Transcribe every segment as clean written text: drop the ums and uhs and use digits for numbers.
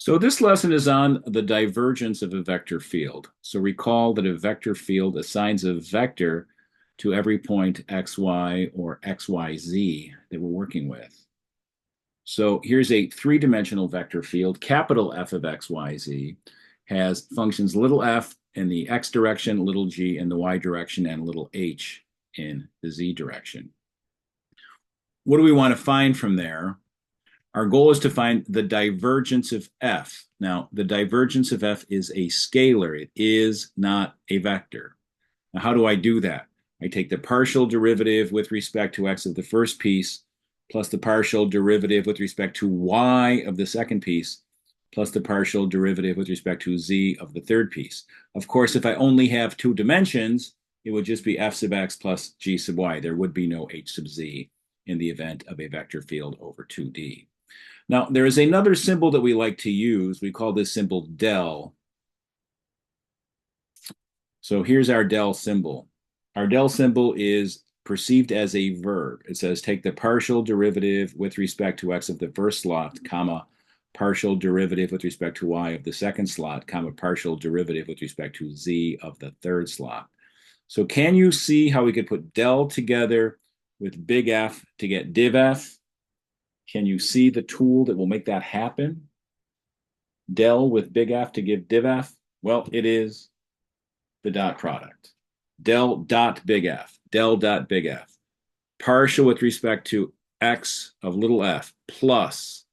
So this lesson is on the divergence of a vector field. So recall that a vector field assigns a vector to every point xy or xyz that we're working with. So here's a three-dimensional vector field. Capital F of xyz has functions little f in the x direction, little g in the y direction, and little h in the z direction. What do we want to find from there? Our goal is to find the divergence of f. Now, the divergence of f is a scalar. It is not a vector. Now, how do I do that? I take the partial derivative with respect to x of the first piece plus the partial derivative with respect to y of the second piece plus the partial derivative with respect to z of the third piece. Of course, if I only have two dimensions, it would just be f sub x plus g sub y. There would be no h sub z in the event of a vector field over 2D. Now, there is another symbol that we like to use. We call this symbol del. So here's our del symbol. Our del symbol is perceived as a verb. It says take the partial derivative with respect to x of the first slot, comma, partial derivative with respect to y of the second slot, comma, partial derivative with respect to z of the third slot. So can you see how we could put del together with big F to get div F? Can you see the tool that will make that happen? Del with big F to give div F? Well, it is the dot product. Del dot big F, del dot big F. Partial with respect to x of little f plus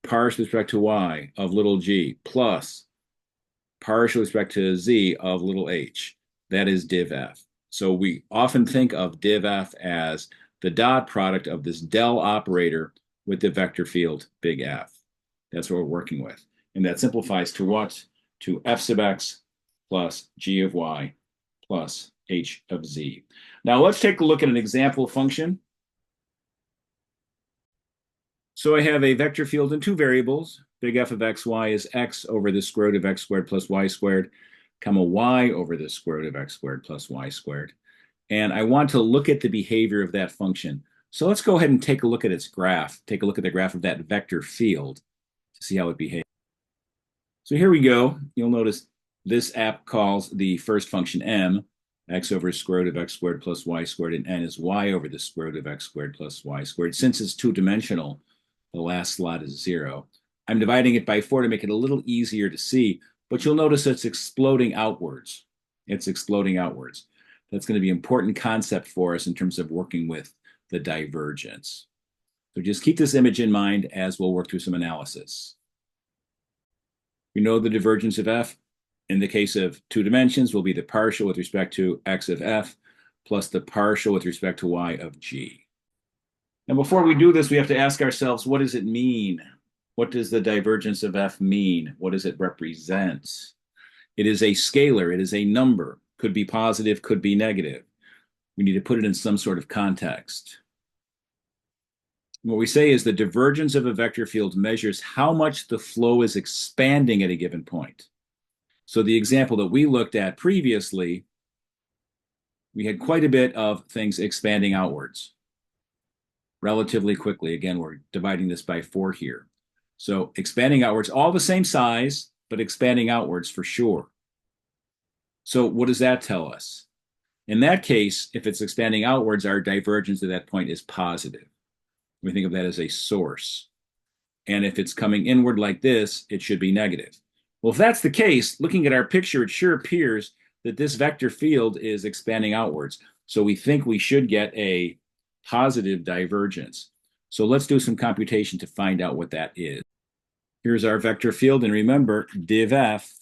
partial with respect to y of little g plus partial with respect to z of little h. That is div F. So we often think of div F as the dot product of this del operator with the vector field big F. That's what we're working with. And that simplifies to what? To f sub x plus g of y plus h of z. Now let's take a look at an example function. So I have a vector field in two variables. Big F of xy is x over the square root of x squared plus y squared, comma y over the square root of x squared plus y squared. And I want to look at the behavior of that function. So let's go ahead and take a look at its graph. Take a look at the graph of that vector field to see how it behaves. So here we go. You'll notice this app calls the first function m, x over square root of x squared plus y squared, and n is y over the square root of x squared plus y squared. Since it's two-dimensional, the last slot is 0. I'm dividing it by 4 to make it a little easier to see, but you'll notice it's exploding outwards. It's exploding outwards. That's going to be an important concept for us in terms of working with the divergence. So just keep this image in mind as we'll work through some analysis. We know the divergence of f, in the case of two dimensions, will be the partial with respect to x of f plus the partial with respect to y of g. Now, before we do this, we have to ask ourselves, what does it mean? What does the divergence of f mean? What does it represent? It is a scalar. It is a number. Could be positive, could be negative. We need to put it in some sort of context. What we say is the divergence of a vector field measures how much the flow is expanding at a given point. So the example that we looked at previously, we had quite a bit of things expanding outwards relatively quickly. Again, we're dividing this by 4 here. So expanding outwards, all the same size, but expanding outwards for sure. So what does that tell us? In that case, if it's expanding outwards, our divergence at that point is positive. We think of that as a source. And if it's coming inward like this, it should be negative. Well, if that's the case, looking at our picture, it sure appears that this vector field is expanding outwards. So we think we should get a positive divergence. So let's do some computation to find out what that is. Here's our vector field. And remember, div f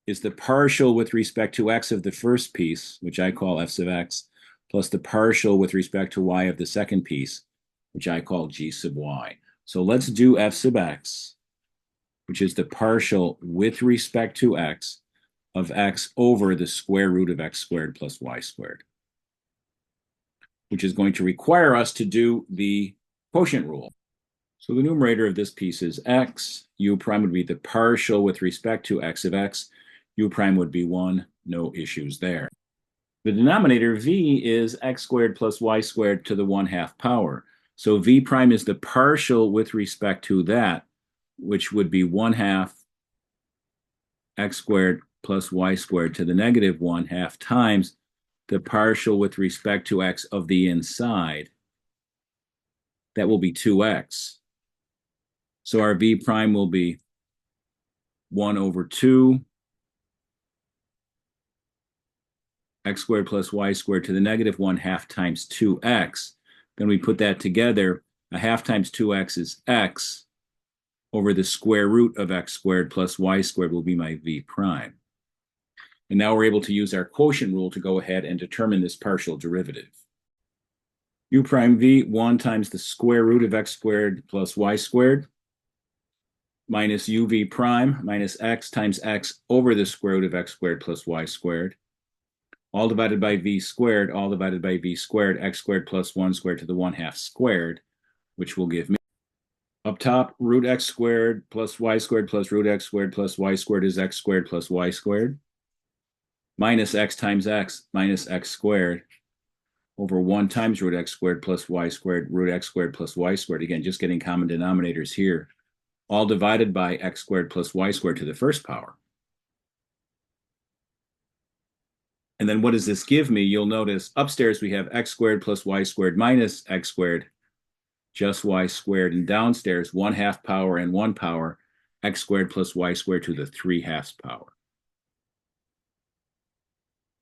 is the partial with respect to x of the first piece, which I call f sub x, plus the partial with respect to y of the second piece, which I call g sub y. So let's do f sub x, which is the partial with respect to x of x over the square root of x squared plus y squared, which is going to require us to do the quotient rule. So the numerator of this piece is x. U prime would be the partial with respect to x of x. U prime would be 1, no issues there. The denominator v is x squared plus y squared to the 1/2 power. So v prime is the partial with respect to that which would be 1/2 x squared plus y squared to the negative 1/2 times the partial with respect to x of the inside. That will be 2x. So our v prime will be 1/2 x squared plus y squared to the negative 1/2 times 2x. Then we put that together. 1/2 times 2x is x over the square root of x squared plus y squared will be my v prime. And now we're able to use our quotient rule to go ahead and determine this partial derivative. U prime v, 1 times the square root of x squared plus y squared minus uv prime minus x times x over the square root of x squared plus y squared, all divided by v squared, all divided by v squared, x squared plus 1 squared to the 1/2 squared, which will give me up top root x squared plus y squared plus root x squared plus y squared is x squared plus y squared minus x times x minus x squared over 1 times root x squared plus y squared, root x squared plus y squared. Again, just getting common denominators here. All divided by x squared plus y squared to the first power. And then what does this give me? You'll notice upstairs we have x squared plus y squared minus x squared, just y squared. And downstairs, 1/2 power and 1 power, x squared plus y squared to the 3/2 power.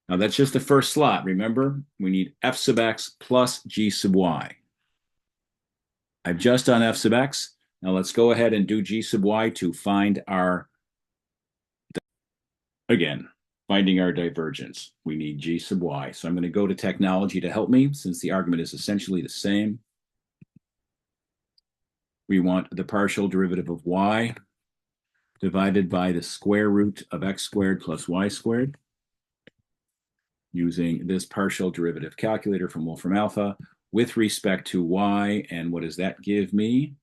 Now that's just the first slot. Remember, we need f sub x plus g sub y. I've just done f sub x. Now let's go ahead and do g sub y to find our, again, finding our divergence. We need g sub y. So I'm going to go to technology to help me since the argument is essentially the same. We want the partial derivative of y divided by the square root of x squared plus y squared using this partial derivative calculator from Wolfram Alpha with respect to y. And what does that give me?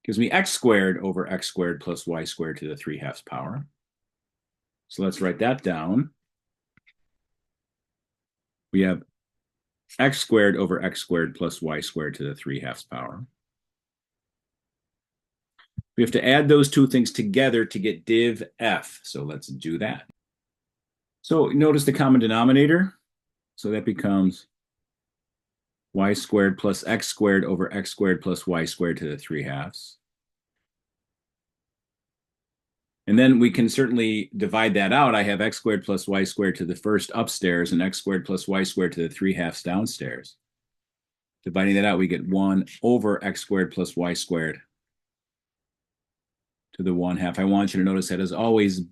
Gives me x squared over x squared plus y squared to the 3/2 power. So let's write that down. We have x squared over x squared plus y squared to the 3/2 power. We have to add those two things together to get div f. So let's do that. So notice the common denominator. So that becomes y squared plus x squared over x squared plus y squared to the 3/2. And then we can certainly divide that out. I have x squared plus y squared to the first upstairs and x squared plus y squared to the 3/2 downstairs. Dividing that out, we get 1 over x squared plus y squared to the 1/2. I want you to notice that is always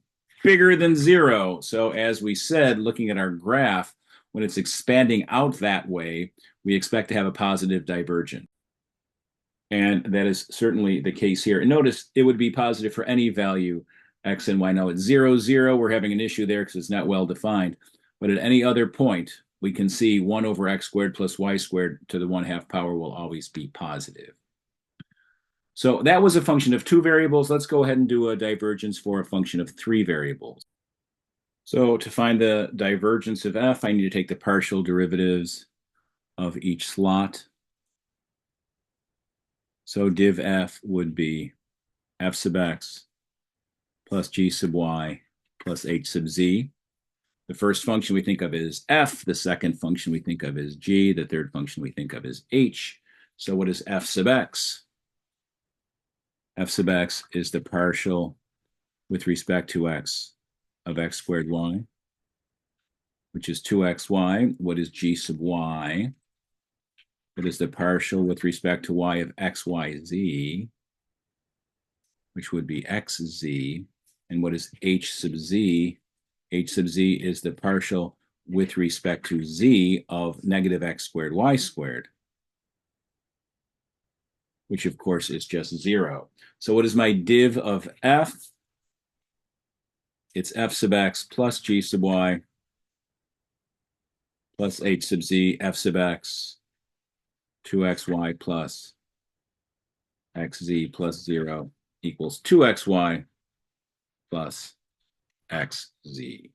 bigger than 0. So as we said, looking at our graph, when it's expanding out that way, we expect to have a positive divergence. And that is certainly the case here. And notice it would be positive for any value x and y. Now at 0, 0, we're having an issue there because it's not well defined. But at any other point, we can see 1 over x squared plus y squared to the 1/2 power will always be positive. So that was a function of 2 variables. Let's go ahead and do a divergence for a function of 3 variables. So to find the divergence of f, I need to take the partial derivatives of each slot. So div f would be f sub x plus g sub y plus h sub z. The first function we think of is f. The second function we think of is g. The third function we think of is h. So what is f sub x? F sub x is the partial with respect to x of x squared y, which is 2xy. What is g sub y? It is the partial with respect to y of xyz, which would be xz. And what is h sub z? H sub z is the partial with respect to z of negative x squared y squared, which of course is just 0. So what is my div of f? It's f sub x plus g sub y plus h sub z, f sub x, 2xy plus xz plus 0 equals 2xy plus xz.